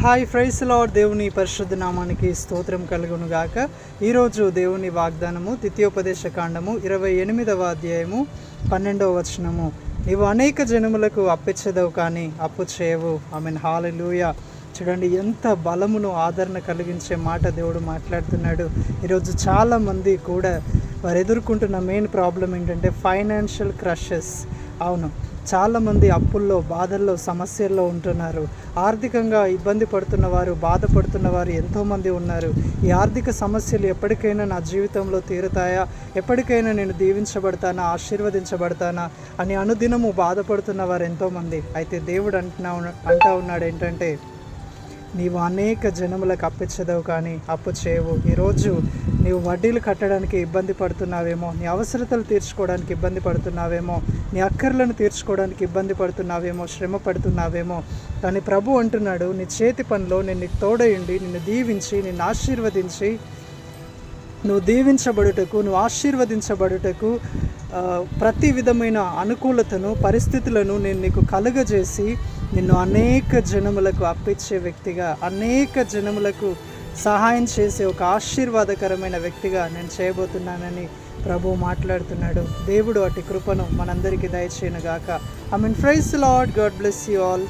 Hi praise lord. దేవుని పరిశుద్ధ నామానికి స్తోత్రం కలుగును గాక. ఈరోజు దేవుని వాగ్దానము ద్వితీయోపదేశ కాండము 28వ అధ్యాయము 12వ వచనము. నీవు అనేక జనములకు అప్పిచ్చదవు కానీ అప్పు చేయవు. ఆమేన్. హల్లెలూయా. చూడండి, ఎంత బలమును ఆదరణ కలిగించే మాట దేవుడు మాట్లాడుతున్నాడు. ఈరోజు చాలామంది కూడా వారు ఎదుర్కొంటున్న మెయిన్ ప్రాబ్లం ఏంటంటే ఫైనాన్షియల్ క్రషెస్. అవును, చాలామంది అప్పుల్లో, బాధల్లో, సమస్యల్లో ఉంటున్నారు. ఆర్థికంగా ఇబ్బంది పడుతున్న వారు, బాధపడుతున్న వారు ఎంతోమంది ఉన్నారు. ఈ ఆర్థిక సమస్యలు ఎప్పటికైనా నా జీవితంలో తీరుతాయా, ఎప్పటికైనా నేను దీవించబడతానా, ఆశీర్వదించబడతానా అని అనుదినము బాధపడుతున్న వారు ఎంతోమంది. అయితే దేవుడు అంటా ఉన్నాడు ఏంటంటే, నీవు అనేక జనములకు అప్పిచ్చదవు కానీ అప్పు చేయవు. ఈరోజు నీవు వడ్డీలు కట్టడానికి ఇబ్బంది పడుతున్నావేమో, నీ అవసరతలు తీర్చుకోవడానికి ఇబ్బంది పడుతున్నావేమో, నీ అక్కర్లను తీర్చుకోవడానికి ఇబ్బంది పడుతున్నావేమో, శ్రమ పడుతున్నావేమో. కానీ ప్రభు అంటున్నాడు, నీ చేతి పనిలో నేను నీకు తోడయుండి, నిన్ను దీవించి, నిన్ను ఆశీర్వదించి, నువ్వు దీవించబడుటకు, నువ్వు ఆశీర్వదించబడుటకు ప్రతి విధమైన అనుకూలతను, పరిస్థితులను నేను నీకు కలుగజేసి నిన్ను అనేక జనములకు అప్పిచ్చే వ్యక్తిగా, అనేక జనములకు సహాయం చేసే ఒక ఆశీర్వాదకరమైన వ్యక్తిగా నేను చేయబోతున్నానని ప్రభు మాట్లాడుతున్నాడు. దేవుడు అటు కృపను మనందరికీ దయచేయనుగాక. I mean praise Lord. God bless you all.